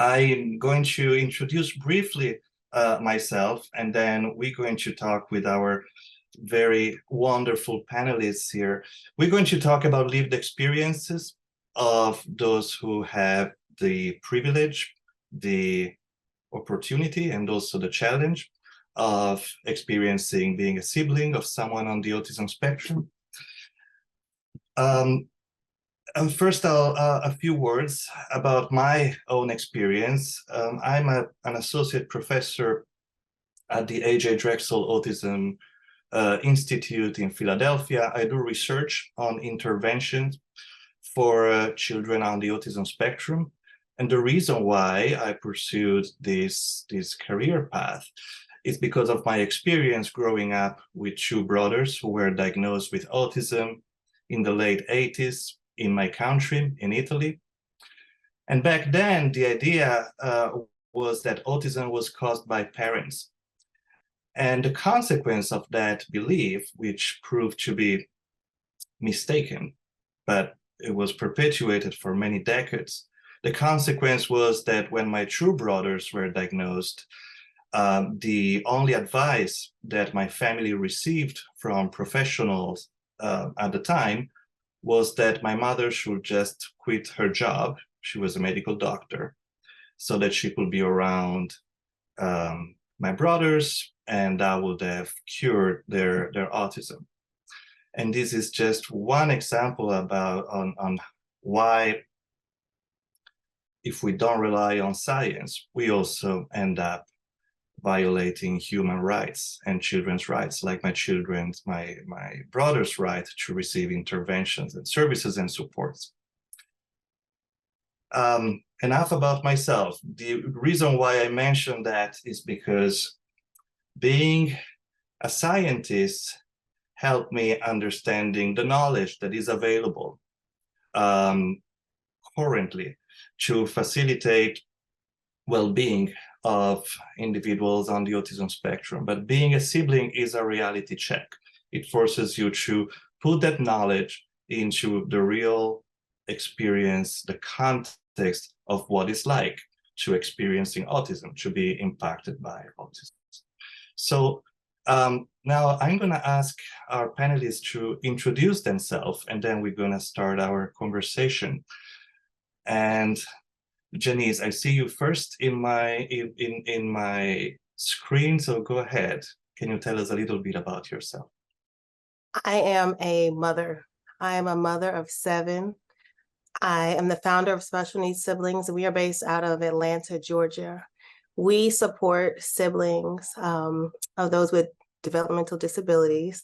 I'm going to introduce briefly myself, and then we're going to talk with our very wonderful panelists here. We're going to talk about lived experiences of those who have the privilege, the opportunity, and also the challenge of experiencing being a sibling of someone on the autism spectrum. And first, a few words about my own experience. I'm an associate professor at the A.J. Drexel Autism Institute in Philadelphia. I do research on interventions for children on the autism spectrum. And the reason why I pursued this career path is because of my experience growing up with two brothers who were diagnosed with autism in the late 80s in my country, in Italy. And back then, the idea was that autism was caused by parents. And the consequence of that belief, which proved to be mistaken, but it was perpetuated for many decades, the consequence was that when my two brothers were diagnosed, the only advice that my family received from professionals at the time was that my mother should just quit her job. She was a medical doctor, so that she could be around my brothers, and that would have cured their autism. And this is just one example about on why, if we don't rely on science, we also end up violating human rights and children's rights, like my brother's right to receive interventions and services and supports. Enough about myself. The reason why I mentioned that is because being a scientist helped me understanding the knowledge that is available currently to facilitate well-being of individuals on the autism spectrum. But being a sibling is a reality check. It forces you to put that knowledge into the real experience, the context of what it's like to experiencing autism, to be impacted by autism. So now I'm going to ask our panelists to introduce themselves, and then we're going to start our conversation. And Jeniece, I see you first in my screen, so go ahead. Can you tell us a little bit about yourself? I am a mother. I am a mother of 7. I am the founder of Special Needs Siblings. We are based out of Atlanta, Georgia. We support siblings of those with developmental disabilities.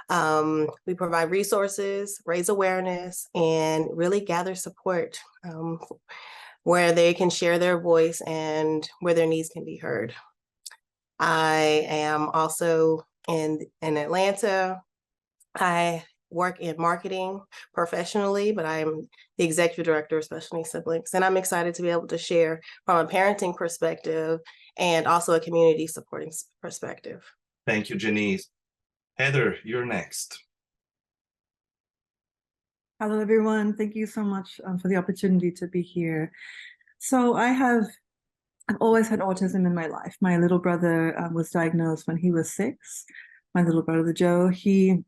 We provide resources, raise awareness, and really gather support where they can share their voice and where their needs can be heard. I am also in Atlanta. I work in marketing professionally, but I'm the executive director of Special Needs Siblings. And I'm excited to be able to share from a parenting perspective and also a community supporting perspective. Thank you, Jeniece. Heather, you're next. Hello, everyone. Thank you so much for the opportunity to be here. So I've always had autism in my life. My little brother was diagnosed when he was 6. My little brother, Joe, he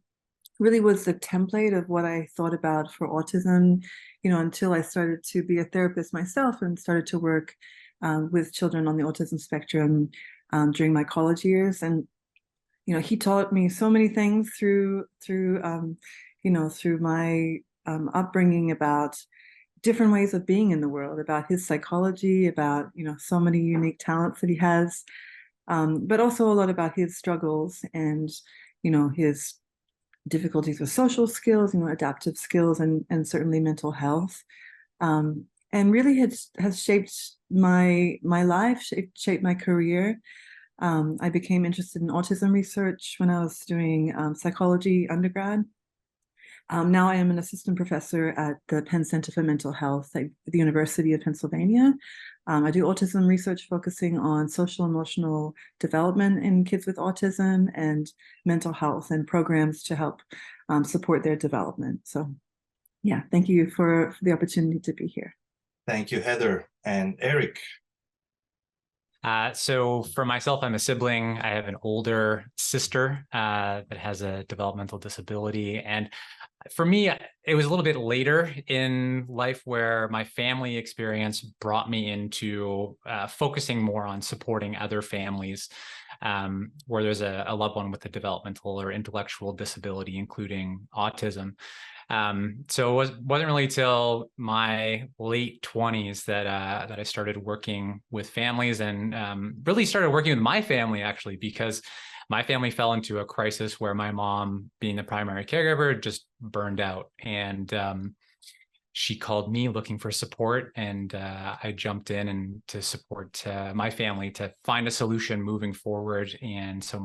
really was the template of what I thought about for autism, until I started to be a therapist myself and started to work with children on the autism spectrum during my college years. And, he taught me so many things through my upbringing about different ways of being in the world, about his psychology, about, so many unique talents that he has, but also a lot about his struggles and, his difficulties with social skills, adaptive skills, and certainly mental health. And really has shaped my life, shaped my career. I became interested in autism research when I was doing psychology undergrad. Now I am an assistant professor at the Penn Center for Mental Health at the University of Pennsylvania. I do autism research focusing on social emotional development in kids with autism and mental health and programs to help support their development. So yeah, thank you for the opportunity to be here. Thank you, Heather. And Eric, So for myself, I'm a sibling. I have an older sister that has a developmental disability. And for me, it was a little bit later in life where my family experience brought me into focusing more on supporting other families where there's a loved one with a developmental or intellectual disability, including autism. So it wasn't really till my late 20s that I started working with families, and really started working with my family, actually, because my family fell into a crisis where my mom, being the primary caregiver, just burned out. And she called me looking for support, and I jumped in and to support my family to find a solution moving forward. And so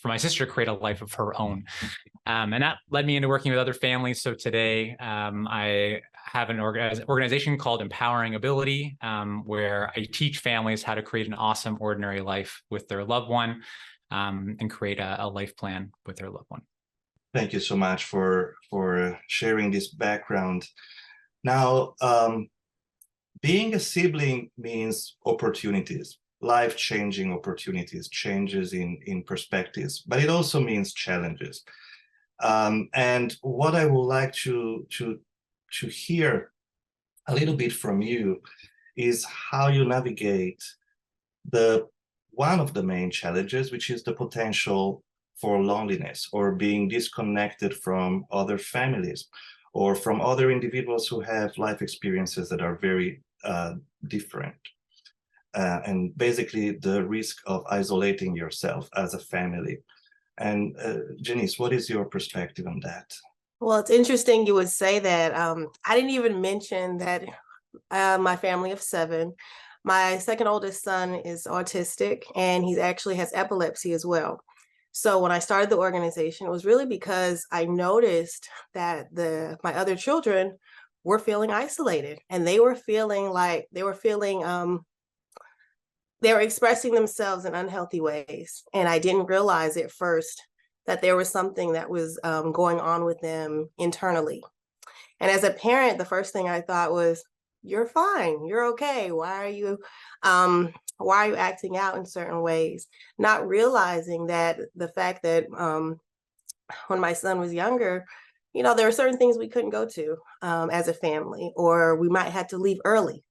for my sister to create a life of her own. And that led me into working with other families. So today I have an organization called Empowering Ability, where I teach families how to create an awesome ordinary life with their loved one, and create a life plan with their loved one. Thank you so much for sharing this background. Now, being a sibling means opportunities, life-changing opportunities, changes in perspectives, but it also means challenges. And what I would like to hear a little bit from you is how you navigate one of the main challenges, which is the potential for loneliness or being disconnected from other families or from other individuals who have life experiences that are very different. And basically the risk of isolating yourself as a family. And Jeniece, what is your perspective on that? Well, it's interesting you would say that. I didn't even mention that my family of 7, my second oldest son is autistic, and he actually has epilepsy as well. So when I started the organization, it was really because I noticed that my other children were feeling isolated, and they were expressing themselves in unhealthy ways. And I didn't realize at first that there was something that was going on with them internally. And as a parent, the first thing I thought was, you're fine, you're okay. Why are you acting out in certain ways? Not realizing that the fact that when my son was younger, there were certain things we couldn't go to as a family, or we might have to leave early.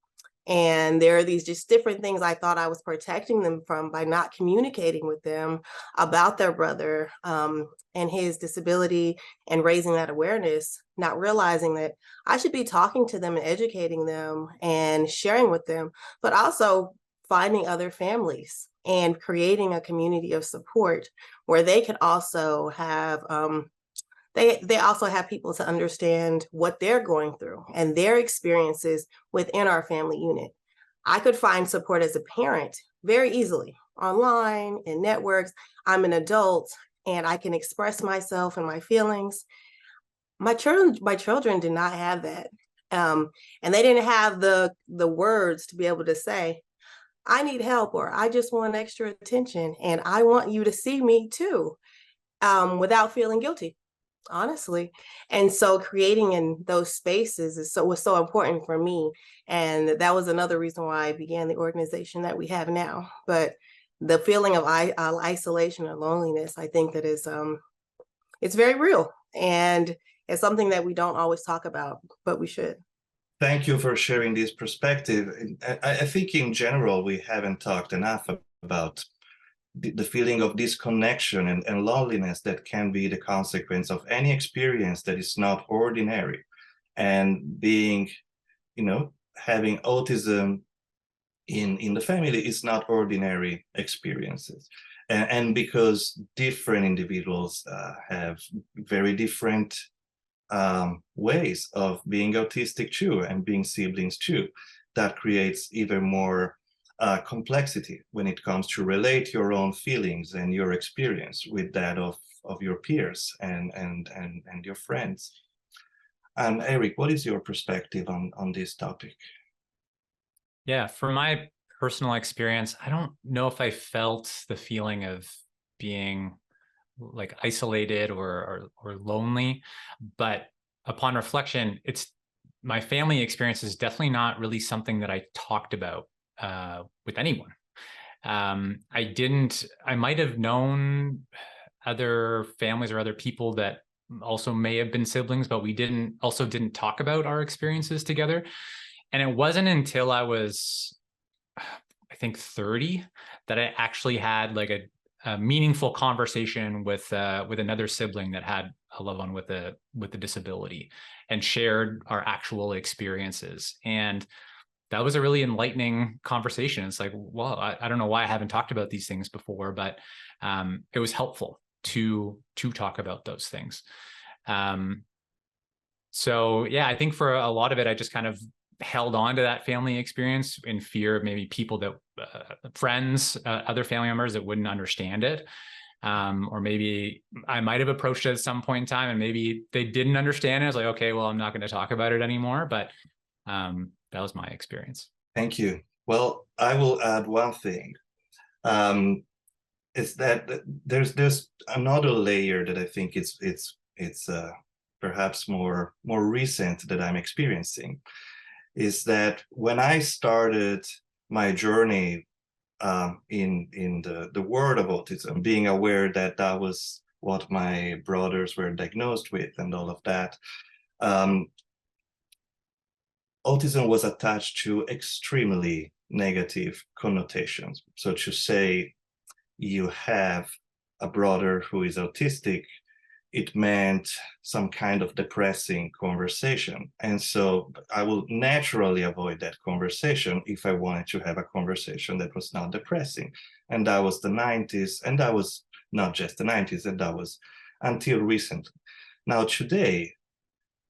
And there are these just different things I thought I was protecting them from by not communicating with them about their brother and his disability and raising that awareness, not realizing that I should be talking to them and educating them and sharing with them, but also finding other families and creating a community of support where they can also have they also have people to understand what they're going through and their experiences within our family unit. I could find support as a parent very easily online, in networks. I'm an adult and I can express myself and my feelings. My children did not have that. And they didn't have the words to be able to say, I need help, or I just want extra attention and I want you to see me too, without feeling guilty. Honestly. And so creating in those spaces was so important for me. And that was another reason why I began the organization that we have now. But the feeling of isolation or loneliness, I think that is, it's very real. And it's something that we don't always talk about, but we should. Thank you for sharing this perspective. I think in general, we haven't talked enough about the feeling of disconnection and loneliness that can be the consequence of any experience that is not ordinary. And being, having autism in the family is not ordinary experiences. And because different individuals have very different ways of being autistic too, and being siblings too, that creates even more complexity when it comes to relate your own feelings and your experience with that of your peers and your friends. And Eric, what is your perspective on this topic? Yeah, from my personal experience, I don't know if I felt the feeling of being like isolated or lonely, but upon reflection, my family experience is definitely not really something that I talked about with anyone. I might have known other families or other people that also may have been siblings, but we didn't talk about our experiences together. And it wasn't until I was, I think, 30 that I actually had like a meaningful conversation with another sibling that had a loved one with a disability, and shared our actual experiences. And that was a really enlightening conversation. It's like, well, I don't know why I haven't talked about these things before, but it was helpful to talk about those things. So yeah, I think for a lot of it, I just kind of held on to that family experience in fear of maybe people that friends, other family members that wouldn't understand it. Or maybe I might have approached it at some point in time and maybe they didn't understand it. I was like, okay, well, I'm not going to talk about it anymore. But that was my experience. Thank you. Well, I will add one thing. Is that there's another layer that I think it's perhaps more recent that I'm experiencing, is that when I started my journey in the world of autism, being aware that that was what my brothers were diagnosed with and all of that, autism was attached to extremely negative connotations. So to say you have a brother who is autistic, it meant some kind of depressing conversation. And so I will naturally avoid that conversation if I wanted to have a conversation that was not depressing. And that was the 90s, and that was not just the 90s, and that was until recently. Now today,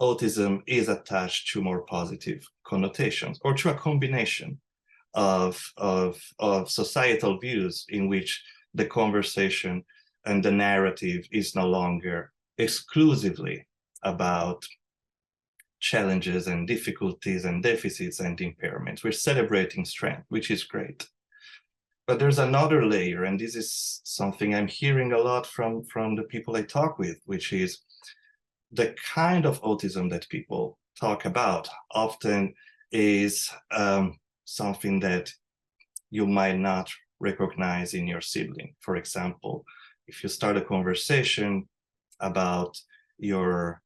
autism is attached to more positive connotations, or to a combination of societal views in which the conversation and the narrative is no longer exclusively about challenges and difficulties and deficits and impairments. We're celebrating strength, which is great. But there's another layer, and this is something I'm hearing a lot from the people I talk with, which is the kind of autism that people talk about often is something that you might not recognize in your sibling. For example, if you start a conversation about your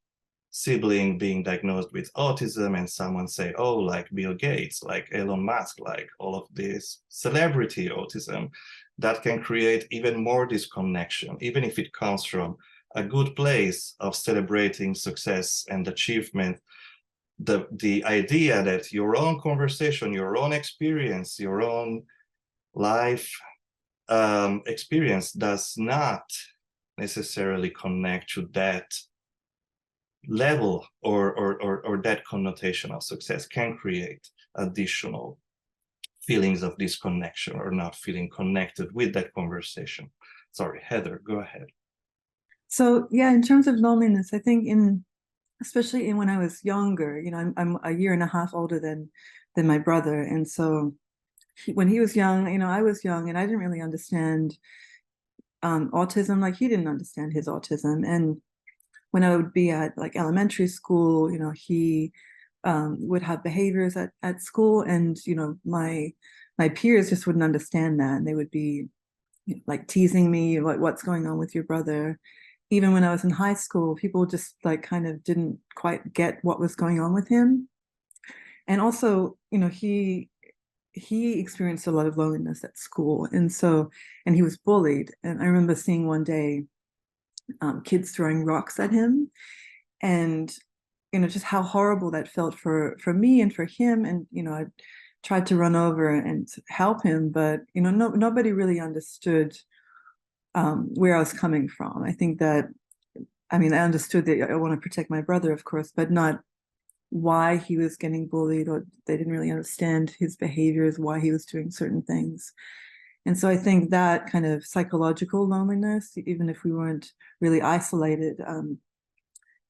sibling being diagnosed with autism and someone say, oh, like Bill Gates, like Elon Musk, like all of this celebrity autism, that can create even more disconnection, even if it comes from a good place of celebrating success and achievement. The idea that your own conversation, your own experience, your own life experience does not necessarily connect to that level or that connotation of success, can create additional feelings of disconnection or not feeling connected with that conversation. Sorry, Heather, go ahead. So yeah, in terms of loneliness, I think especially when I was younger, you know, I'm a year and a half older than my brother, and so when he was young, you know, I was young and I didn't really understand autism like he didn't understand his autism. And when I would be at like elementary school, you know, he would have behaviors at school, and you know, my peers just wouldn't understand that, and they would be like teasing me, what's going on with your brother. Even when I was in high school, people just like kind of didn't quite get what was going on with him. And also, you know, he experienced a lot of loneliness at school, and he was bullied. And I remember seeing one day kids throwing rocks at him, and you know, just how horrible that felt for me and for him. And you know, I tried to run over and help him, but you know, nobody really understood where I was coming from. I think that, I mean, I understood that I want to protect my brother, of course, but not why he was getting bullied, or they didn't really understand his behaviors, why he was doing certain things. And so I think that kind of psychological loneliness, even if we weren't really isolated,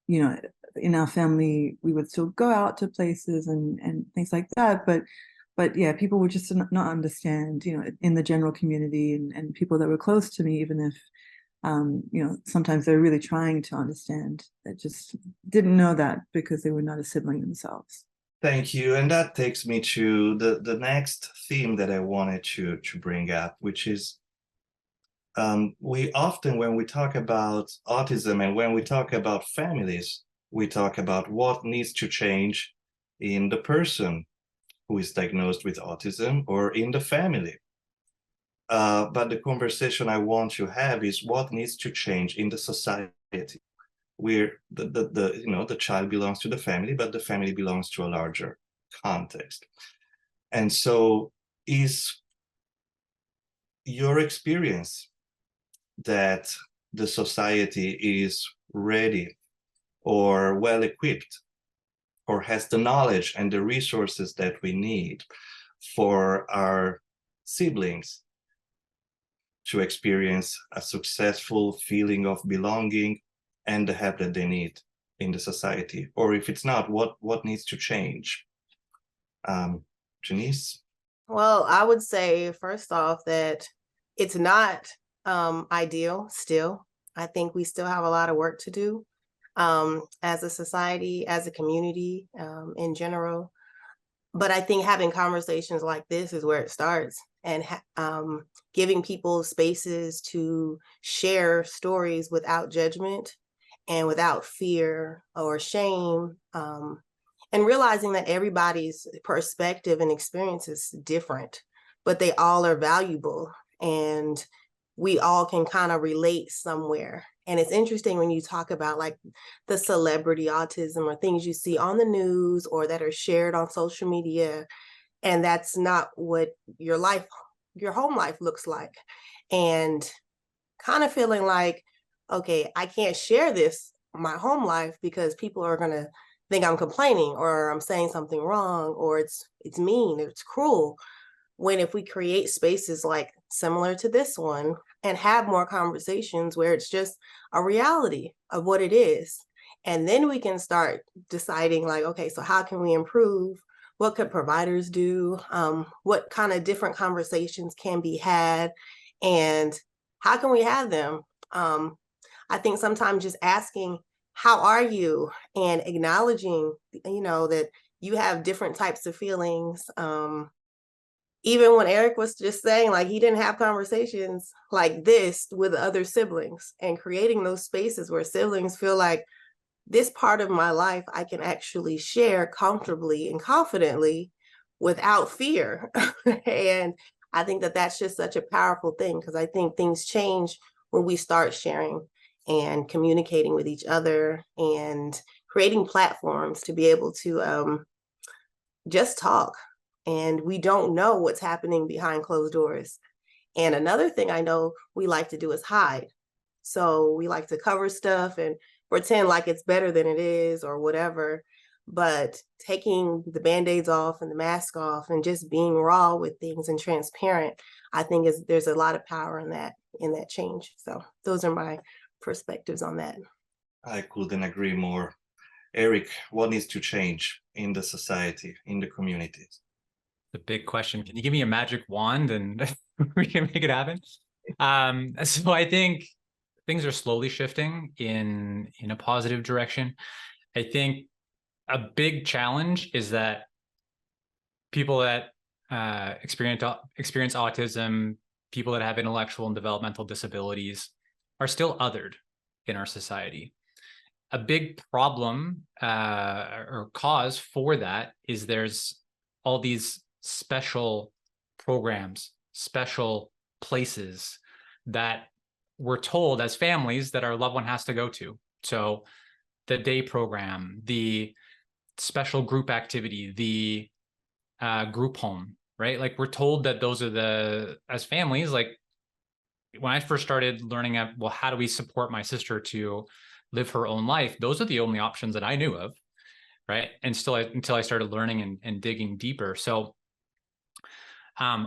you know, in our family, we would still go out to places and things like that. But yeah, people would just not understand, you know, in the general community and people that were close to me, even if, you know, sometimes they're really trying to understand, that just didn't know that because they were not a sibling themselves. Thank you. And that takes me to the next theme that I wanted to bring up, which is we often, when we talk about autism and when we talk about families, we talk about what needs to change in the person who is diagnosed with autism or in the family. But the conversation I want to have is what needs to change in the society, where the child belongs to the family, but the family belongs to a larger context. And so is your experience that the society is ready or well equipped or has the knowledge and the resources that we need for our siblings to experience a successful feeling of belonging and the help that they need in the society? Or if it's not, what needs to change? Jeniece? Well, I would say first off that it's not ideal still. I think we still have a lot of work to do as a society, as a community in general. But I think having conversations like this is where it starts, and giving people spaces to share stories without judgment and without fear or shame, and realizing that everybody's perspective and experience is different, but they all are valuable and we all can kind of relate somewhere. And it's interesting when you talk about like the celebrity autism or things you see on the news or that are shared on social media, and that's not what your home life looks like. And kind of feeling like, okay, I can't share this, my home life, because people are going to think I'm complaining or I'm saying something wrong or it's mean, it's cruel. When if we create spaces like similar to this one and have more conversations where it's just a reality of what it is, and then we can start deciding like, okay, so how can we improve? What could providers do? What kind of different conversations can be had, and how can we have them? I think sometimes just asking, how are you? And acknowledging, that you have different types of feelings. Even when Eric was just saying, like, he didn't have conversations like this with other siblings, and creating those spaces where siblings feel like this part of my life I can actually share comfortably and confidently without fear. And I think that that's just such a powerful thing, because I think things change when we start sharing and communicating with each other and creating platforms to be able to just talk. And we don't know what's happening behind closed doors. And another thing I know we like to do is hide. So we like to cover stuff and pretend like it's better than it is or whatever. But taking the Band-Aids off and the mask off and just being raw with things and transparent, I think there's a lot of power in that change. So those are my perspectives on that. I couldn't agree more. Eric, what needs to change in the society, in the communities? The big question. Can you give me a magic wand and we can make it happen? So I think things are slowly shifting in a positive direction. I think a big challenge is that people that experience autism, people that have intellectual and developmental disabilities, are still othered in our society. A big problem or cause for that is there's all these special programs, special places that we're told as families that our loved one has to go to. So the day program, the special group activity, the group home, right? Like we're told that those are as families, like when I first started learning well, how do we support my sister to live her own life? Those are the only options that I knew of, right? And still until I started learning and digging deeper. So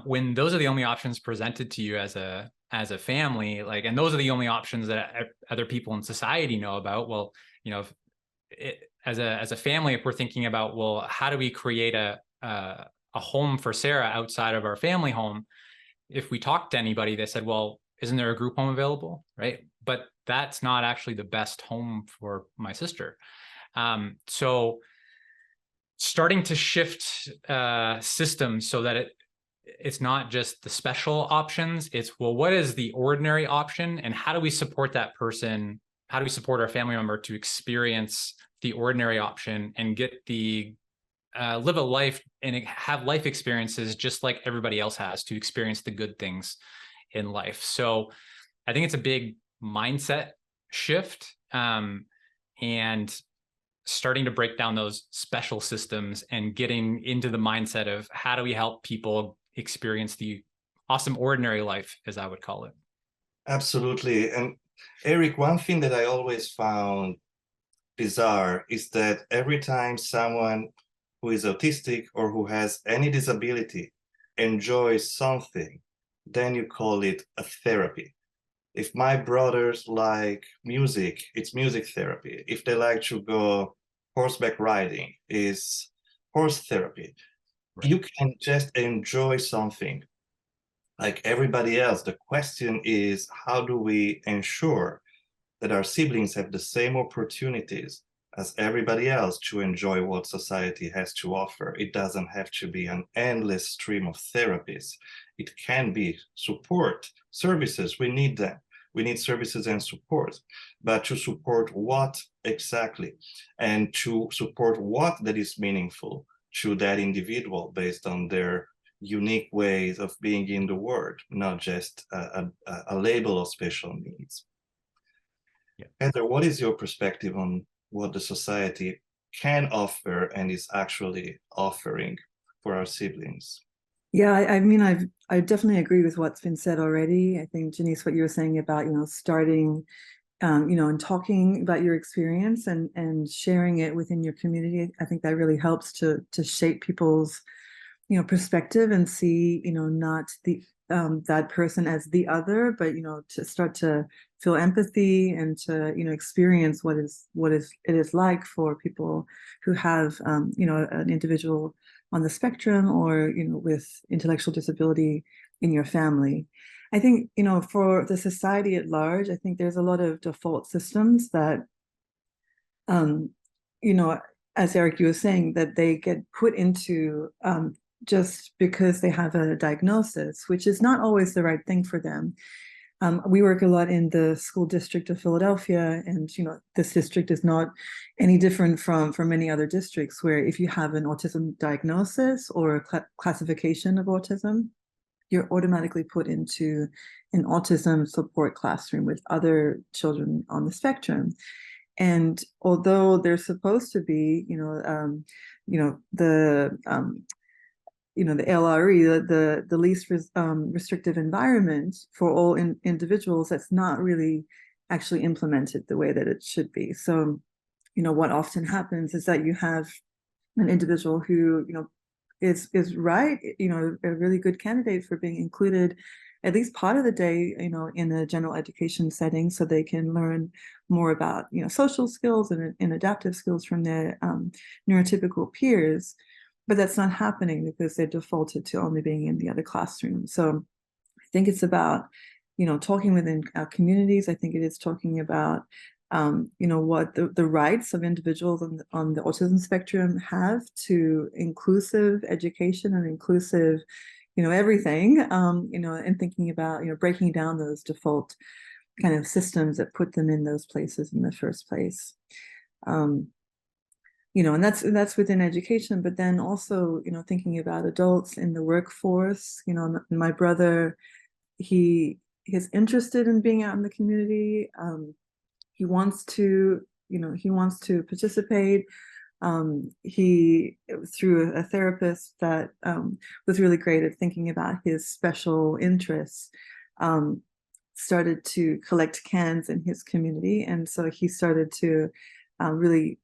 when those are the only options presented to you as a family, like, and those are the only options that other people in society know about, well, as a family, if we're thinking about, well, how do we create a home for Sarah outside of our family home? If we talked to anybody, they said, well, isn't there a group home available, right? But that's not actually the best home for my sister. So starting to shift systems so that it's not just the special options. It's, well, what is the ordinary option, and how do we support that person? How do we support our family member to experience the ordinary option and get the live a life and have life experiences just like everybody else has, to experience the good things in life. So I think it's a big mindset shift, and starting to break down those special systems and getting into the mindset of how do we help people experience the awesome ordinary life, as I would call it. Absolutely. And Eric, one thing that I always found bizarre is that every time someone who is autistic or who has any disability enjoys something, then you call it a therapy. If my brothers like music, it's music therapy. If they like to go horseback riding, is horse therapy. Right. You can just enjoy something like everybody else. The question is, how do we ensure that our siblings have the same opportunities as everybody else to enjoy what society has to offer? It doesn't have to be an endless stream of therapies. It can be support, services. We need them. We need services and support. But to support what exactly? And to support what that is meaningful to that individual based on their unique ways of being in the world, not just a label of special needs. Yeah. Heather, what is your perspective on what the society can offer and is actually offering for our siblings? Yeah, I mean, I definitely agree with what's been said already. I think, Jeniece, what you were saying about, starting, and talking about your experience and sharing it within your community, I think that really helps to shape people's, perspective and see, not the that person as the other, but to start to feel empathy and to experience what it is like for people who have an individual on the spectrum or with intellectual disability in your family. I think for the society at large, I think there's a lot of default systems that as Eric, you were saying, that they get put into just because they have a diagnosis, which is not always the right thing for them. We work a lot in the school district of Philadelphia, and this district is not any different from many other districts, where if you have an autism diagnosis or a classification of autism, you're automatically put into an autism support classroom with other children on the spectrum. And although they're supposed to be, the LRE, the least restrictive environment for all individuals, that's not really actually implemented the way that it should be. So, what often happens is that you have an individual who, is right, a really good candidate for being included at least part of the day, in a general education setting, so they can learn more about, social skills and adaptive skills from their neurotypical peers. But that's not happening because they're defaulted to only being in the other classroom. So I think it's about, talking within our communities. I think it is talking about, what the rights of individuals on the autism spectrum have to inclusive education and inclusive, everything, and thinking about, breaking down those default kind of systems that put them in those places in the first place. And that's within education, but then also, thinking about adults in the workforce. My brother, he is interested in being out in the community. He wants to participate. He, through a therapist that was really great at thinking about his special interests, started to collect cans in his community. And so he started to really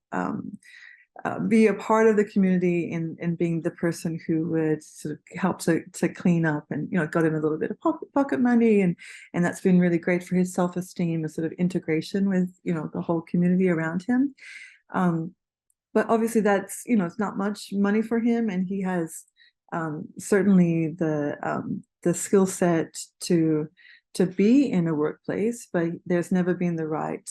be a part of the community and being the person who would sort of help to clean up, and got him a little bit of pocket money, and that's been really great for his self-esteem and sort of integration with the whole community around him. But obviously that's it's not much money for him, and he has certainly the skill set to be in a workplace, but there's never been the right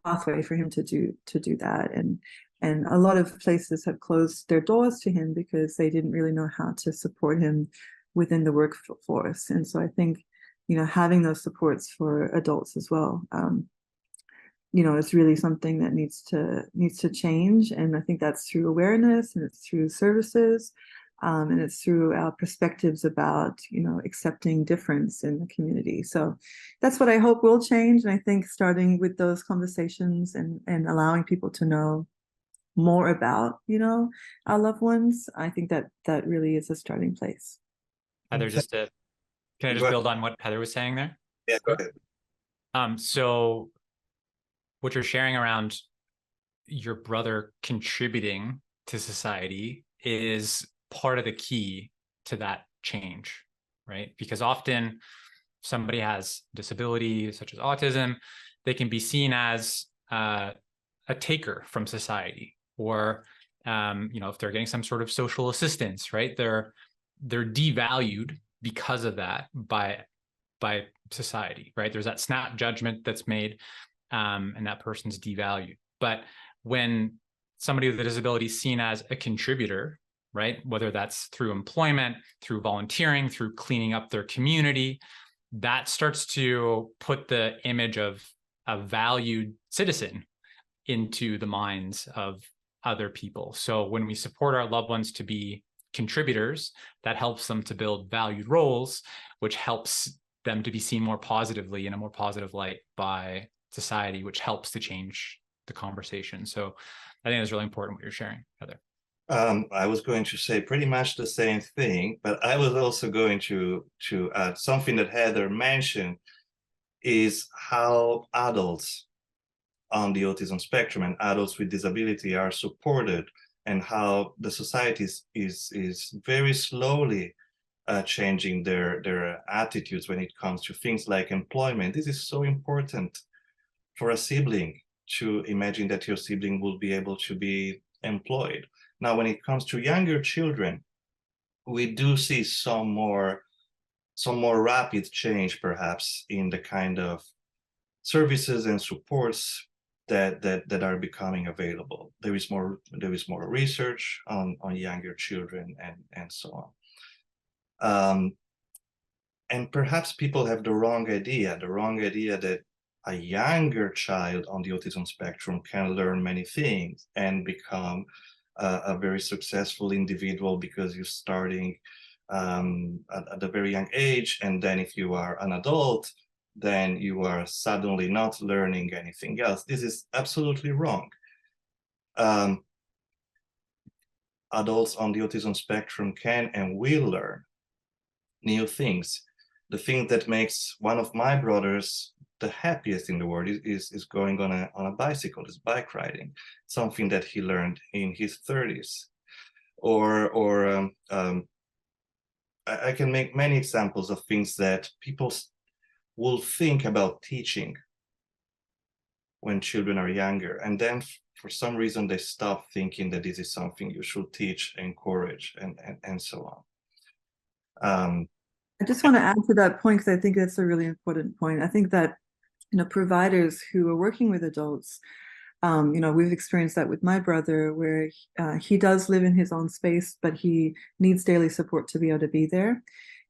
pathway for him to do that. And And a lot of places have closed their doors to him because they didn't really know how to support him within the workforce. And so I think, having those supports for adults as well, is really something that needs to change. And I think that's through awareness, and it's through services, and it's through our perspectives about, accepting difference in the community. So that's what I hope will change. And I think starting with those conversations and allowing people to know more about, our loved ones, I think that really is a starting place. Heather, can I just build on what Heather was saying there? Yeah, go ahead. So what you're sharing around your brother contributing to society is part of the key to that change, right? Because often somebody has disability such as autism, they can be seen as a taker from society, or if they're getting some sort of social assistance, right? They're devalued because of that by society, right? There's that snap judgment that's made, and that person's devalued. But when somebody with a disability is seen as a contributor, right, whether that's through employment, through volunteering, through cleaning up their community, that starts to put the image of a valued citizen into the minds of other people. So when we support our loved ones to be contributors, that helps them to build valued roles, which helps them to be seen more positively, in a more positive light by society, which helps to change the conversation. So I think it's really important what you're sharing, Heather. I was going to say pretty much the same thing, but I was also going to add something that Heather mentioned, is how adults on the autism spectrum and adults with disability are supported, and how the society is very slowly changing their attitudes when it comes to things like employment. This is so important for a sibling, to imagine that your sibling will be able to be employed. Now, when it comes to younger children, we do see some more rapid change, perhaps, in the kind of services and supports that are becoming available. There is more research on younger children and so on. And perhaps people have the wrong idea that a younger child on the autism spectrum can learn many things and become a very successful individual because you're starting at a very young age, and then if you are an adult, then you are suddenly not learning anything else. This is absolutely wrong. Adults on the autism spectrum can and will learn new things. The thing that makes one of my brothers the happiest in the world is going on a bicycle, is bike riding, something that he learned in his 30s. Or I can make many examples of things that people will think about teaching when children are younger, and then for some reason they stop thinking that this is something you should teach, encourage, and so on. I just want to add to that point, because I think that's a really important point. I think that providers who are working with adults, we've experienced that with my brother, where he does live in his own space, but he needs daily support to be able to be there.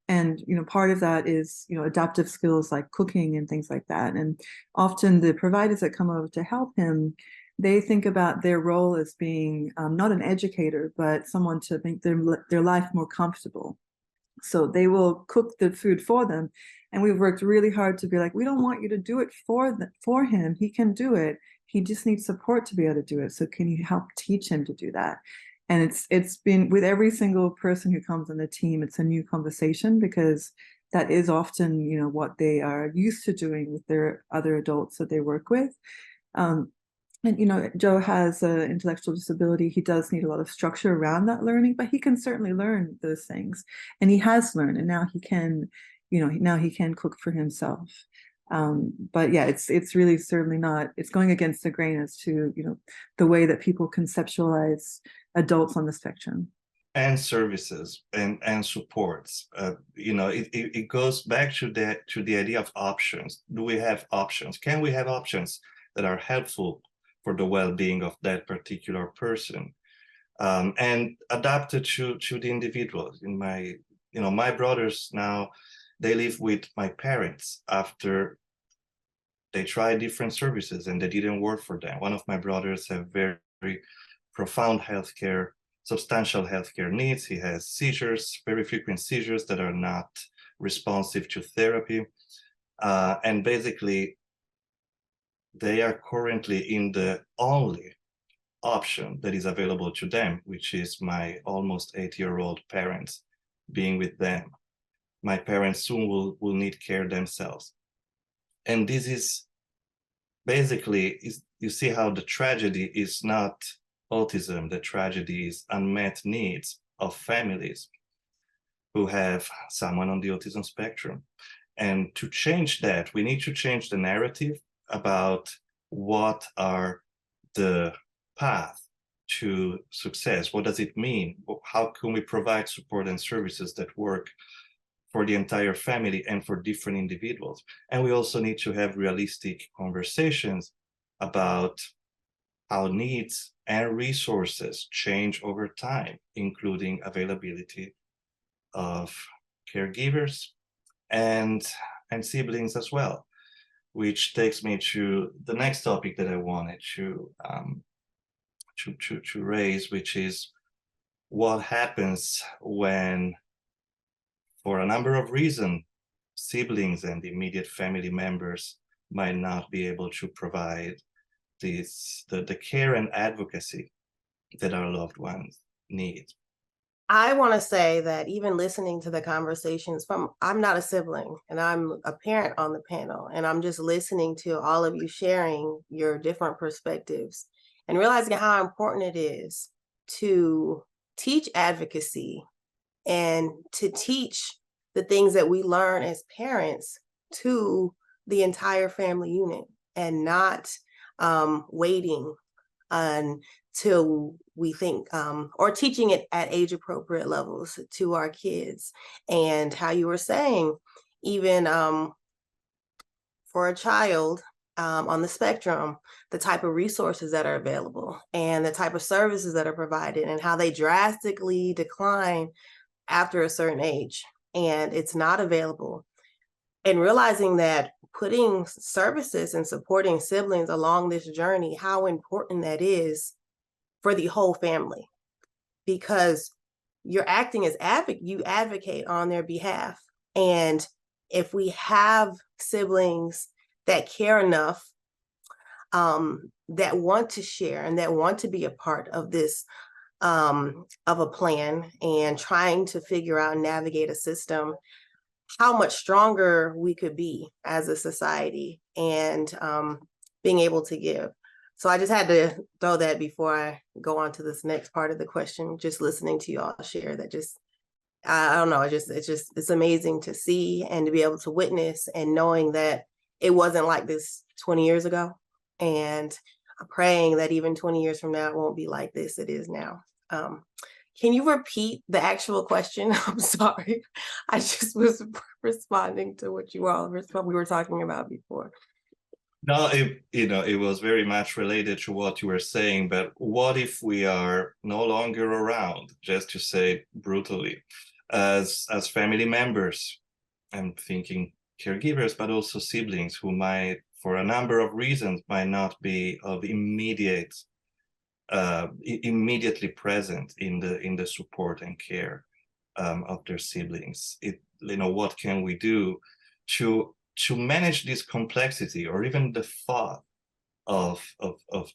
And, part of that is, adaptive skills like cooking and things like that. And often the providers that come over to help him, they think about their role as being not an educator, but someone to make their life more comfortable. So they will cook the food for them. And we've worked really hard to be like, we don't want you to do it for him. He can do it. He just needs support to be able to do it. So can you help teach him to do that? And it's been with every single person who comes on the team, it's a new conversation, because that is often, what they are used to doing with their other adults that they work with. And, Joe has an intellectual disability. He does need a lot of structure around that learning, but he can certainly learn those things. And he has learned, and now he can, now he can cook for himself. But yeah, it's really certainly not, it's going against the grain as to, the way that people conceptualize adults on the spectrum. And services and supports. It goes back to the idea of options. Do we have options? Can we have options that are helpful for the well-being of that particular person, and adapted to the individual. In my, my brothers now, they live with my parents after they tried different services and they didn't work for them. One of my brothers have very, very profound healthcare, substantial healthcare needs. He has seizures, very frequent seizures that are not responsive to therapy. And basically, they are currently in the only option that is available to them, which is my almost 8-year-old parents being with them. My parents soon will need care themselves. And this is basically, you see how the tragedy is not autism, the tragedy is unmet needs of families who have someone on the autism spectrum. And to change that, we need to change the narrative about what are the path to success. What does it mean? How can we provide support and services that work for the entire family and for different individuals? And we also need to have realistic conversations about how needs and resources change over time, including availability of caregivers and siblings as well, which takes me to the next topic that I wanted to raise, which is what happens when, for a number of reasons, siblings and immediate family members might not be able to provide the care and advocacy that our loved ones need. I want to say that even listening to the conversations I'm not a sibling and I'm a parent on the panel, and I'm just listening to all of you sharing your different perspectives and realizing how important it is to teach advocacy and to teach the things that we learn as parents to the entire family unit, and not waiting until we think, or teaching it at age appropriate levels to our kids. And how you were saying, even for a child on the spectrum, the type of resources that are available and the type of services that are provided, and how they drastically decline after a certain age and it's not available. And realizing that putting services and supporting siblings along this journey, how important that is for the whole family, because you're acting as you advocate on their behalf. And if we have siblings that care enough, that want to share and that want to be a part of this, of a plan, and trying to figure out and navigate a system, how much stronger we could be as a society, and being able to give. So I just had to throw that before I go on to this next part of the question. Just listening to you all share that, just I don't know, it's amazing to see and to be able to witness, and knowing that it wasn't like this 20 years ago, and praying that even 20 years from now it won't be like this it is now. Can you repeat the actual question? I'm sorry. I just was responding to what we were talking about before. No, it was very much related to what you were saying, but what if we are no longer around, just to say brutally, as family members? I'm thinking caregivers, but also siblings who might, for a number of reasons, might not be of immediately present in the support and care of their siblings. What can we do to manage this complexity, or even the thought of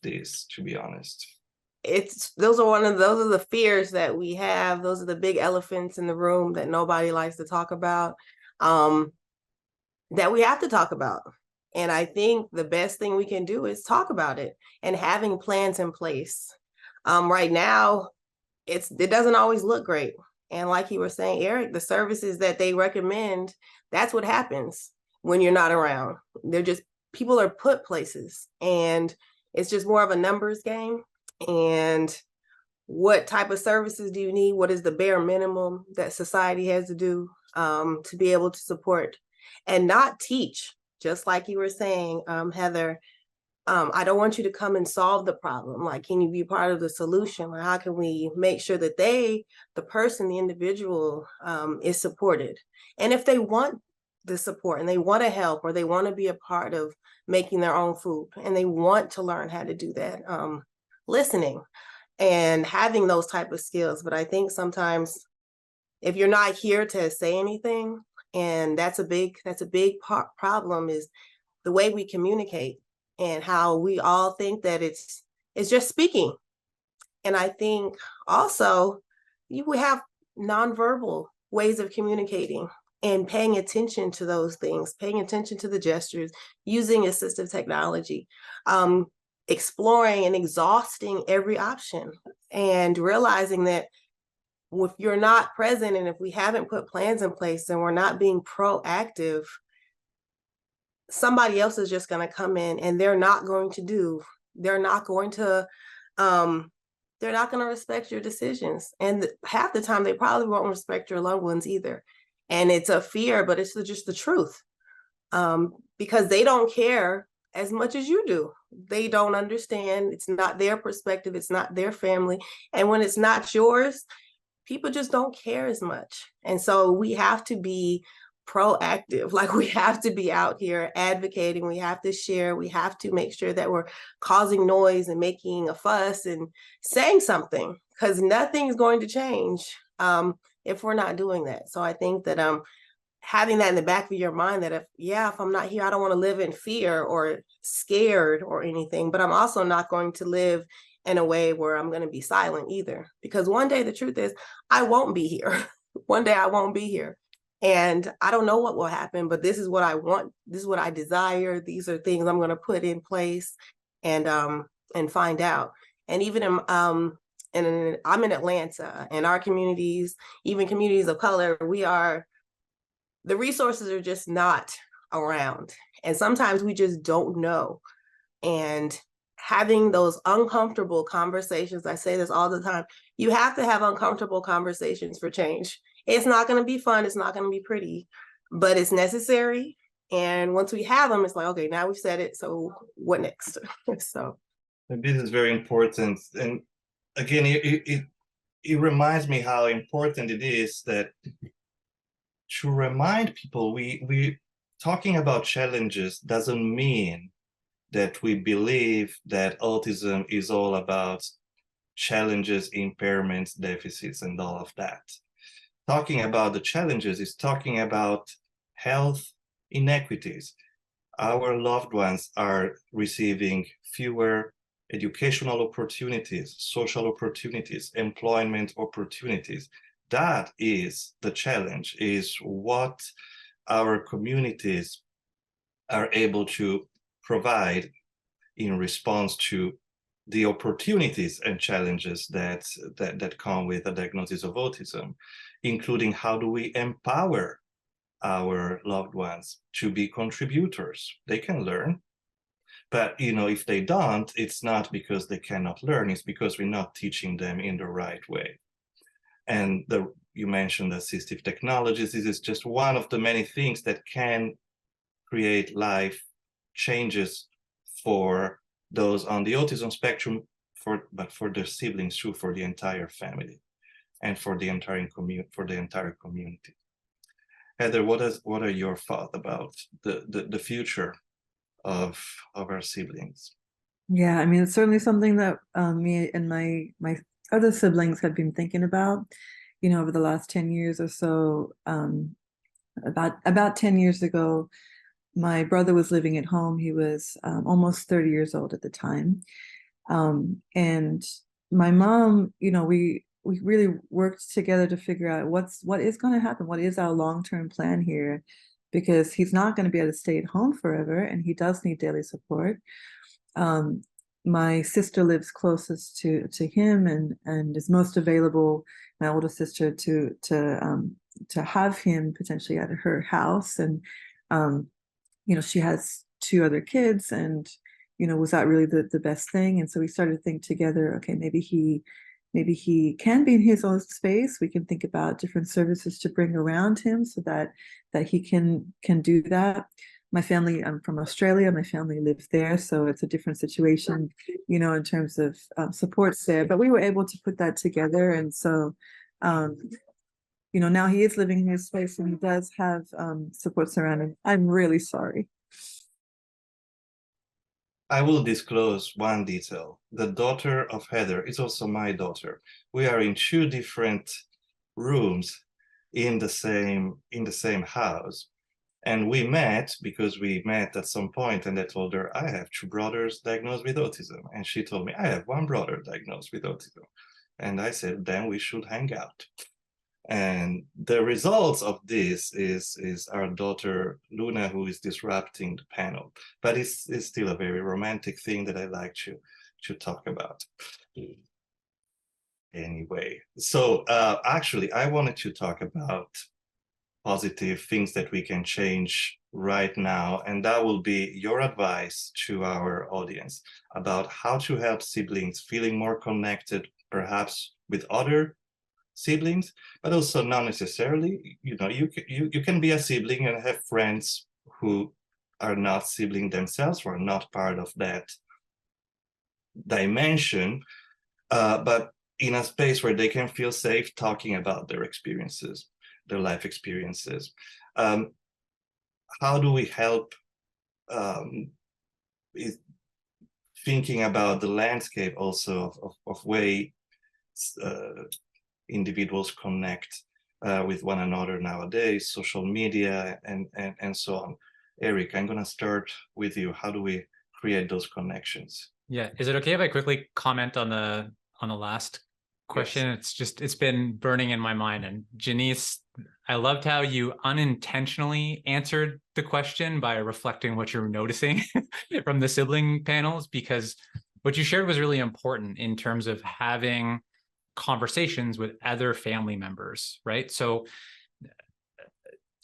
this, to be honest? Those are the fears that we have. Those are the big elephants in the room that nobody likes to talk about, that we have to talk about. And I think the best thing we can do is talk about it, and having plans in place. Right now, it doesn't always look great. And like you were saying, Eric, the services that they recommend, that's what happens when you're not around. People are put places, and it's just more of a numbers game. And what type of services do you need? What is the bare minimum that society has to do to be able to support and not teach? Just like you were saying, Heather, I don't want you to come and solve the problem. Like, can you be part of the solution? Like, how can we make sure that the person, the individual, is supported? And if they want the support and they want to help, or they want to be a part of making their own food and they want to learn how to do that, listening and having those type of skills. But I think sometimes if you're not here to say anything, and that's a big problem, is the way we communicate and how we all think that it's just speaking. And I think also we have nonverbal ways of communicating and paying attention to those things, paying attention to the gestures, using assistive technology, exploring and exhausting every option, and realizing that if you're not present and if we haven't put plans in place and we're not being proactive, somebody else is just going to come in and they're not going to respect your decisions. And half the time they probably won't respect your loved ones either. And it's a fear, but it's just the truth, because they don't care as much as you do. They don't understand. It's not their perspective. It's not their family. And when it's not yours, people just don't care as much. And so we have to be proactive. Like, we have to be out here advocating. We have to share. We have to make sure that we're causing noise and making a fuss and saying something, because nothing's going to change if we're not doing that. So I think that having that in the back of your mind, that if I'm not here, I don't want to live in fear or scared or anything, but I'm also not going to live in a way where I'm going to be silent either, because one day the truth is I won't be here. One day I won't be here. And I don't know what will happen, but this is what I want. This is what I desire. These are things I'm going to put in place and find out. And even I'm in Atlanta, and our communities, even communities of color, the resources are just not around. And sometimes we just don't know. And having those uncomfortable conversations, I say this all the time, you have to have uncomfortable conversations for change. It's not going to be fun. It's not going to be pretty, but it's necessary. And once we have them, it's like, okay, now we've said it. So what next? So this is very important. And again, it reminds me how important it is that to remind people, we talking about challenges doesn't mean that we believe that autism is all about challenges, impairments, deficits, and all of that. Talking about the challenges is talking about health inequities. Our loved ones are receiving fewer educational opportunities, social opportunities, employment opportunities. That is the challenge, is what our communities are able to provide in response to the opportunities and challenges that come with a diagnosis of autism, including how do we empower our loved ones to be contributors. They can learn, but if they don't, it's not because they cannot learn, it's because we're not teaching them in the right way. And you mentioned assistive technologies. This is just one of the many things that can create life changes for those on the autism spectrum, but for their siblings too, for the entire family, and for the entire community. Heather, what are your thoughts about the future of our siblings? Yeah, I mean, it's certainly something that me and my other siblings have been thinking about, over the last 10 years or so. About 10 years ago, my brother was living at home. He was almost 30 years old at the time. And my mom, we really worked together to figure out what is going to happen. What is our long-term plan here? Because he's not going to be able to stay at home forever, and he does need daily support. My sister lives closest to him and is most available, my older sister, to have him potentially at her house. And she has 2 other kids, and was that really the best thing? And so we started to think together, okay, maybe he can be in his own space. We can think about different services to bring around him so that he can do that. my family, I'm from Australia, my family lives there, so it's a different situation, you know, in terms of supports there. But we were able to put that together. And so, you know, now he is living in his space and he does have supports around him. I'm really sorry. I will disclose one detail. The daughter of Heather is also my daughter. We are in two different rooms in the same house. And we met because we met at some point, and I told her, I have two brothers diagnosed with autism. And she told me, I have one brother diagnosed with autism. And I said, then we should hang out. And the results of this is our daughter, Luna, who is disrupting the panel. But it's still a very romantic thing that I like to talk about. Anyway, so actually, I wanted to talk about positive things that we can change right now. And that will be your advice to our audience about how to help siblings feeling more connected, perhaps with other siblings, but also not necessarily. You know, you can be a sibling and have friends who are not sibling themselves or not part of that dimension, but in a space where they can feel safe talking about their experiences, their life experiences. How do we help thinking about the landscape also of way individuals connect with one another nowadays, social media and so on. Eric, I'm going to start with you. How do we create those connections? Yeah, is it okay if I quickly comment on the last question? Yes. It's been burning in my mind. And Jeniece, I loved how you unintentionally answered the question by reflecting what you're noticing from the sibling panels, because what you shared was really important in terms of having conversations with other family members, right? So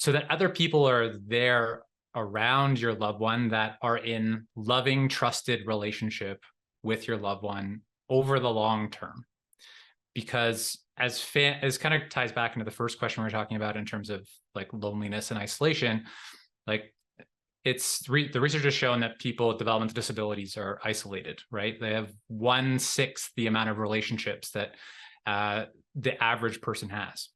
that other people are there around your loved one that are in loving, trusted relationship with your loved one over the long term. Because as kind of ties back into the first question we were talking about in terms of like loneliness and isolation, like the research has shown that people with developmental disabilities are isolated, right? They have 1/6 the amount of relationships that the average person has.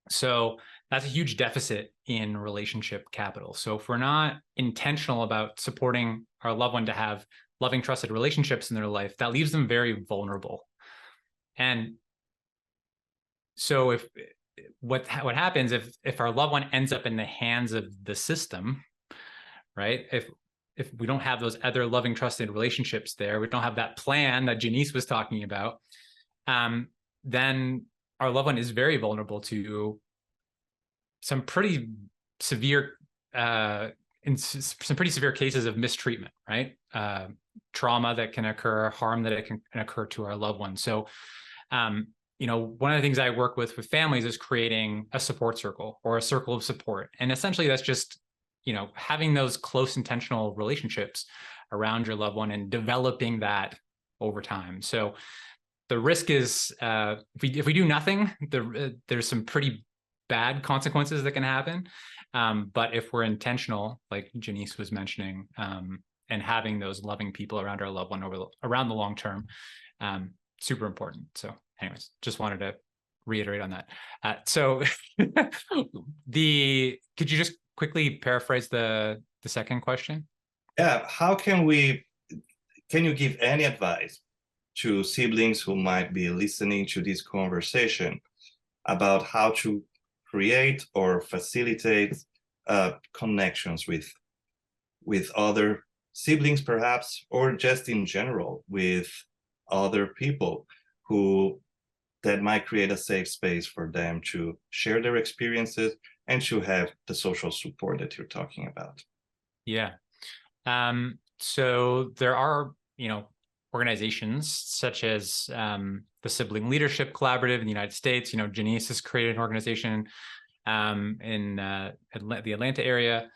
So that's a huge deficit in relationship capital. So if we're not intentional about supporting our loved one to have loving, trusted relationships in their life, that leaves them very vulnerable. And so if what happens if our loved one ends up in the hands of the system, right? If we don't have those other loving, trusted relationships there, we don't have that plan that Jeniece was talking about, then our loved one is very vulnerable to some pretty severe, in some pretty severe cases of mistreatment, right? Trauma that can occur, harm that can occur to our loved one. So, you know, one of the things I work with families is creating a support circle or a circle of support. And essentially that's just, you know, having those close intentional relationships around your loved one and developing that over time. So the risk is if we do nothing, there's some pretty bad consequences that can happen. But if we're intentional, like Jeniece was mentioning, and having those loving people around our loved one around the long term, super important. So anyways, just wanted to reiterate on that. So could you just quickly paraphrase the second question? Yeah, can you give any advice to siblings who might be listening to this conversation about how to create or facilitate connections with other siblings, perhaps, or just in general with other people that might create a safe space for them to share their experiences and to have the social support that you're talking about? Yeah. So there are, you know, organizations such as the Sibling Leadership Collaborative in the United States. You know, Jeniece has created an organization in the Atlanta area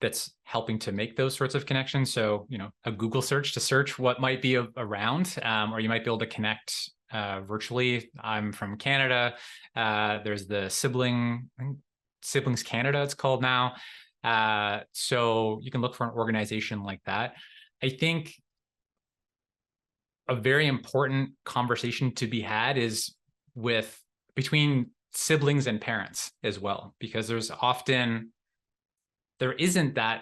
that's helping to make those sorts of connections. So, you know, a Google search to search what might be around, or you might be able to connect virtually. I'm from Canada. There's the Siblings Canada, it's called now. So you can look for an organization like that. I think a very important conversation to be had is between siblings and parents as well, because there isn't that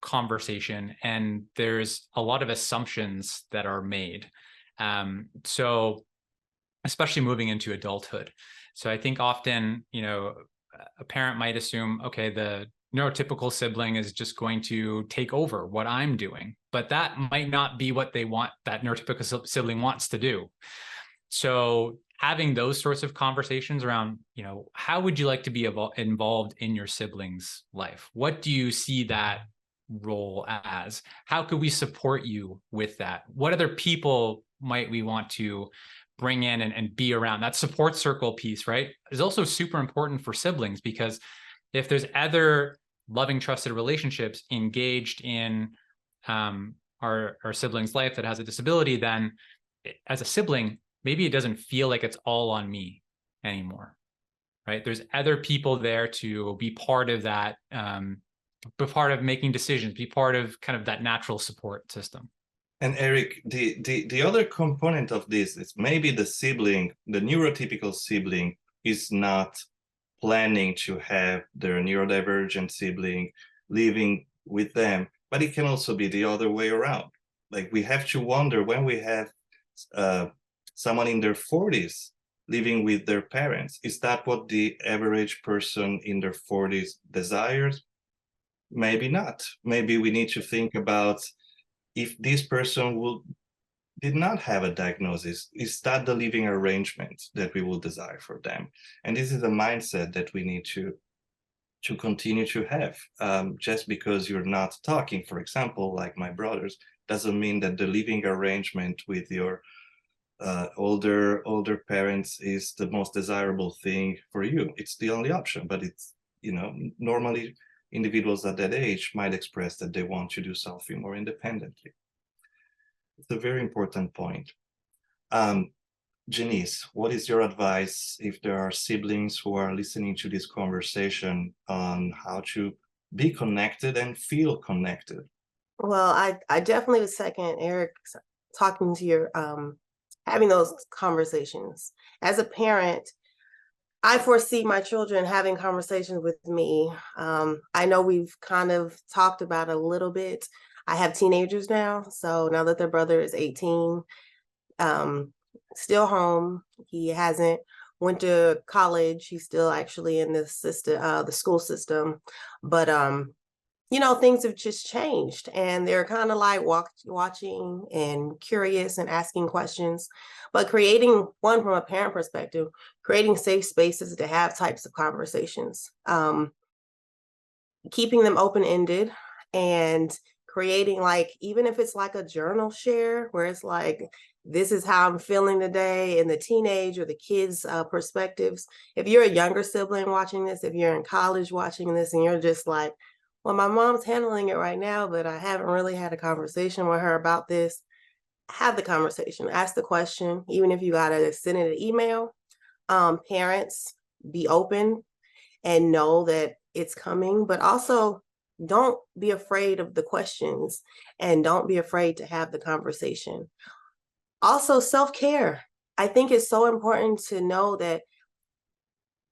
conversation, and there's a lot of assumptions that are made. So especially moving into adulthood. So I think often, a parent might assume, okay, the neurotypical sibling is just going to take over what I'm doing, but that might not be what that neurotypical sibling wants to do. So having those sorts of conversations around, how would you like to be involved in your sibling's life? What do you see that role as? How could we support you with that? What other people might we want to bring in and be around? That support circle piece, right, is also super important for siblings, because if there's other loving, trusted relationships engaged in our sibling's life that has a disability, then as a sibling, maybe it doesn't feel like it's all on me anymore, right? There's other people there to be part of that, be part of making decisions, be part of kind of that natural support system. And Eric, the other component of this is maybe the neurotypical sibling is not planning to have their neurodivergent sibling living with them, but it can also be the other way around. Like, we have to wonder, when we have someone in their 40s living with their parents, is that what the average person in their 40s desires? Maybe not. Maybe we need to think about, if this person did not have a diagnosis, is that the living arrangement that we will desire for them? And this is a mindset that we need to continue to have. Just because you're not talking, for example, like my brothers, doesn't mean that the living arrangement with your older parents is the most desirable thing for you. It's the only option, but it's, normally individuals at that age might express that they want to do something more independently. It's a very important point. Jeniece, what is your advice if there are siblings who are listening to this conversation on how to be connected and feel connected? Well, I definitely would second Eric talking to your having those conversations. As a parent, I foresee my children having conversations with me. I know we've kind of talked about a little bit. I have teenagers now, so now that their brother is 18, still home. He hasn't went to college. He's still actually in the school system, but things have just changed, and they're kind of like watching and curious and asking questions. But creating, one, from a parent perspective, creating safe spaces to have types of conversations, keeping them open-ended, and creating, like, even if it's like a journal share where it's like, this is how I'm feeling today, in the teenage or the kids' perspectives. If you're a younger sibling watching this, if you're in college watching this, and you're just like, well, my mom's handling it right now, but I haven't really had a conversation with her about this. Have the conversation, ask the question, even if you gotta send it an email. Parents, be open and know that it's coming, but also don't be afraid of the questions, and don't be afraid to have the conversation. Also, self-care. I think it's so important to know that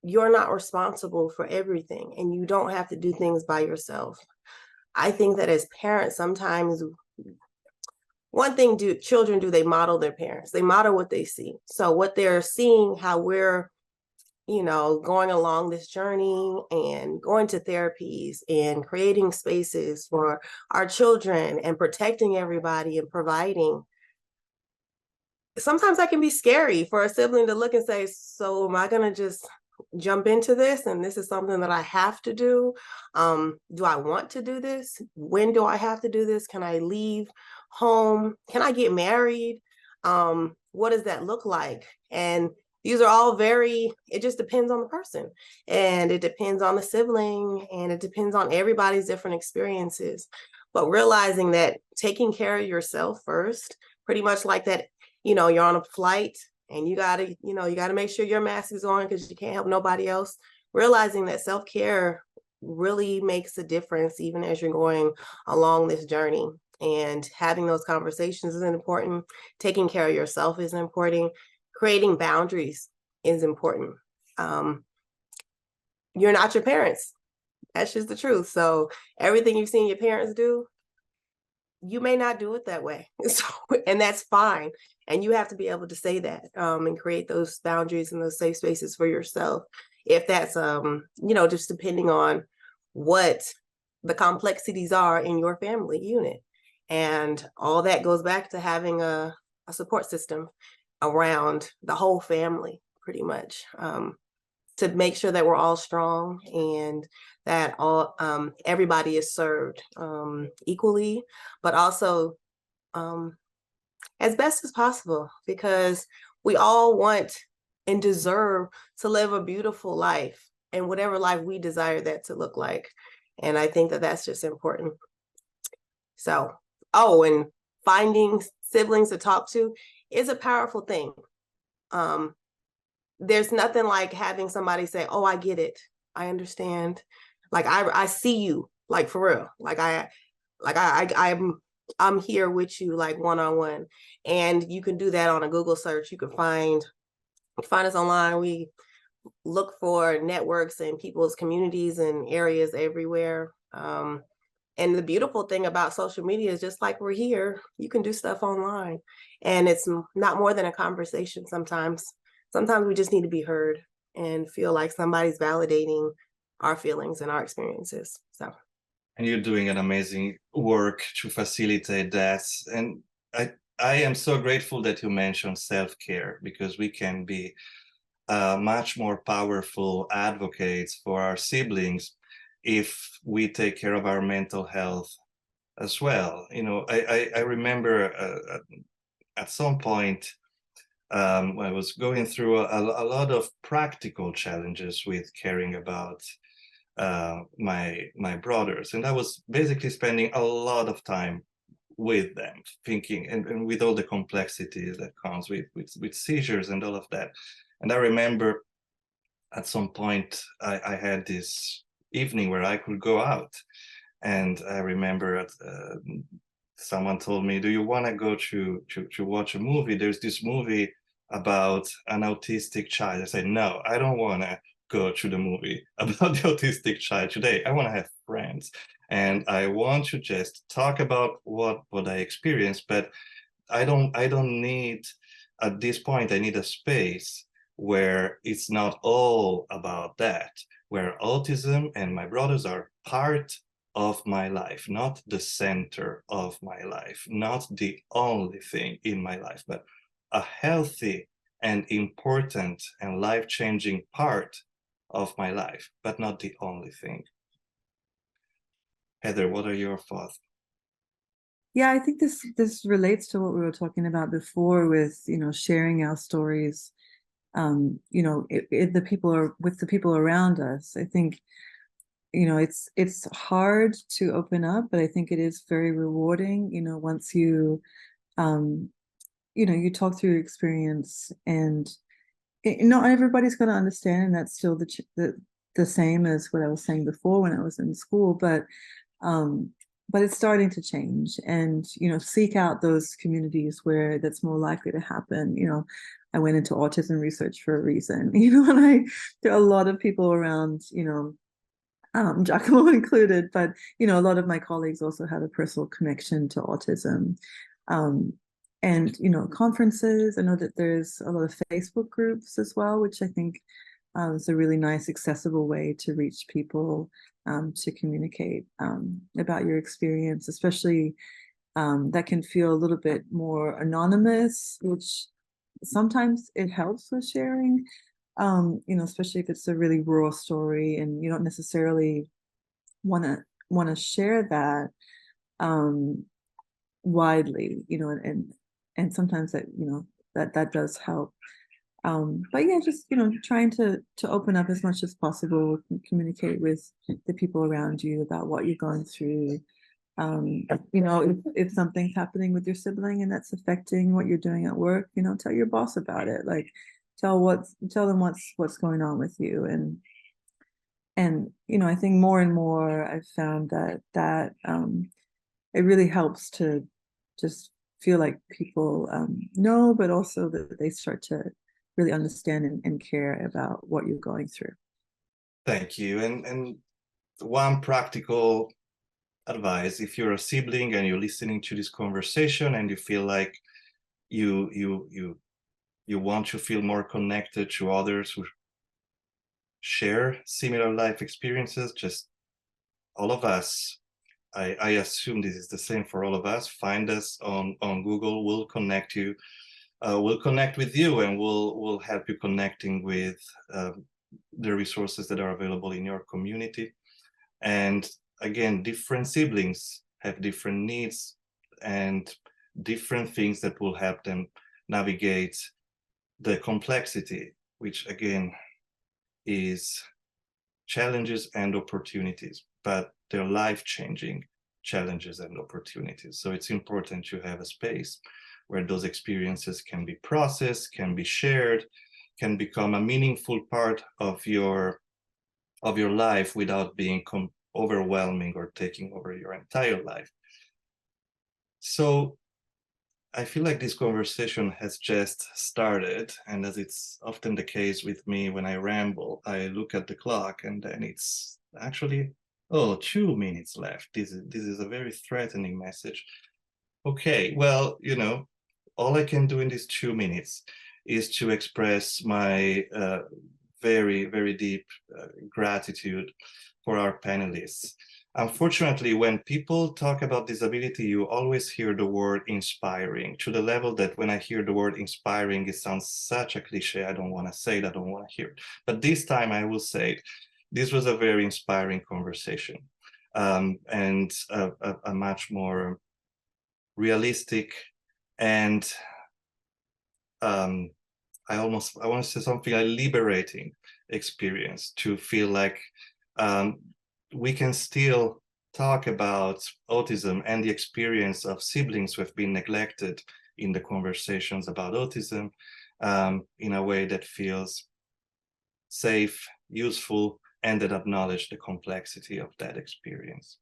you're not responsible for everything, and you don't have to do things by yourself. I think that as parents, sometimes one thing children do, they model their parents. They model what they see. So what they're seeing, how we're, going along this journey and going to therapies and creating spaces for our children and protecting everybody and providing. Sometimes that can be scary for a sibling to look and say, so am I going to just jump into this, and this is something that I have to do? Do I want to do this? When do I have to do this? Can I leave home? Can I get married? What does that look like? And these are all it just depends on the person, and it depends on the sibling, and it depends on everybody's different experiences. But realizing that taking care of yourself first, pretty much like that, you're on a flight and you gotta make sure your mask is on because you can't help nobody else. Realizing that self-care really makes a difference even as you're going along this journey. And having those conversations is important. Taking care of yourself is important. Creating boundaries is important. You're not your parents. That's just the truth. So everything you've seen your parents do, you may not do it that way. So, and that's fine. And you have to be able to say that and create those boundaries and those safe spaces for yourself. If that's, just depending on what the complexities are in your family unit. And all that goes back to having a support system around the whole family, pretty much, to make sure that we're all strong and that all everybody is served equally, but also as best as possible, because we all want and deserve to live a beautiful life, and whatever life we desire that to look like. And I think that that's just important. So, and finding siblings to talk to is a powerful thing. There's nothing like having somebody say, "Oh, I get it. I understand. Like I see you, like for real. I'm here with you, like one-on-one." And you can do that on a Google search. You can find us online. We look for networks and people's communities and areas everywhere. And the beautiful thing about social media is, just like we're here, you can do stuff online, and it's not more than a conversation sometimes. Sometimes we just need to be heard and feel like somebody's validating our feelings and our experiences. So, and you're doing an amazing work to facilitate that. And I am so grateful that you mentioned self-care, because we can be much more powerful advocates for our siblings if we take care of our mental health as well. I remember at some point, I was going through a lot of practical challenges with caring about my brothers, and I was basically spending a lot of time with them, thinking, and with all the complexities that comes with seizures and all of that. And I remember at some point I had this evening where I could go out, and I remember someone told me, "Do you want to go to watch a movie? There's this movie about an autistic child." I said, "No, I don't want to go to the movie about the autistic child today. I want to have friends, and I want to just talk about what I experienced, but I don't need, at this point, I need a space where it's not all about that, where autism and my brothers are part of my life, not the center of my life, not the only thing in my life, but a healthy and important and life-changing part of my life, but not the only thing." Heather, what are your thoughts? Yeah, I think this relates to what we were talking about before with, sharing our stories, the people around us. I think, it's hard to open up, but I think it is very rewarding, once you, you talk through your experience, and not everybody's going to understand, and that's still the same as what I was saying before when I was in school, but it's starting to change, and seek out those communities where that's more likely to happen. I went into autism research for a reason, and there are a lot of people around, Giacomo included, but a lot of my colleagues also have a personal connection to autism. And conferences. I know that there's a lot of Facebook groups as well, which I think is a really nice, accessible way to reach people, to communicate about your experience, especially that can feel a little bit more anonymous, which sometimes it helps with sharing, especially if it's a really raw story and you don't necessarily want to share that widely, and sometimes that that does help. But yeah, just trying to open up as much as possible, communicate with the people around you about what you're going through. If something's happening with your sibling and that's affecting what you're doing at work, tell your boss about it. Like tell them what's going on with you, And, I think more and more I've found that it really helps to just feel like people know, but also that they start to really understand and care about what you're going through. Thank you. And one practical advice, if you're a sibling and you're listening to this conversation and you feel like you want to feel more connected to others who share similar life experiences, just all of us, I assume this is the same for all of us, find us on Google. We'll connect you. We'll connect with you, and we'll help you connecting with the resources that are available in your community. And again, different siblings have different needs and different things that will help them navigate the complexity, which again is challenges and opportunities, but they're life-changing challenges and opportunities. So it's important to have a space where those experiences can be processed, can be shared, can become a meaningful part of your life without being overwhelming or taking over your entire life. So I feel like this conversation has just started, and as it's often the case with me when I ramble, I look at the clock and then it's actually, 2 minutes left. This is a very threatening message. Okay, well, all I can do in these 2 minutes is to express my very, very deep gratitude for our panelists. Unfortunately, when people talk about disability, you always hear the word inspiring, to the level that when I hear the word inspiring, it sounds such a cliche. I don't want to say it, I don't want to hear it. But this time I will say it. This was a very inspiring conversation, and a much more realistic and I want to say something, a liberating experience, to feel like we can still talk about autism and the experience of siblings who have been neglected in the conversations about autism in a way that feels safe, useful, and that acknowledge the complexity of that experience.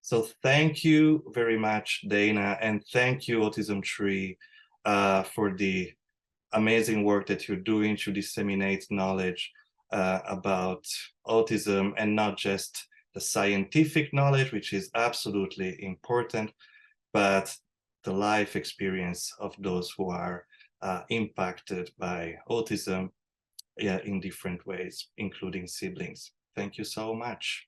So thank you very much, Dana, and thank you, Autism Tree, for the amazing work that you're doing to disseminate knowledge about autism, and not just the scientific knowledge, which is absolutely important, but the life experience of those who are impacted by autism in different ways, including siblings. Thank you so much.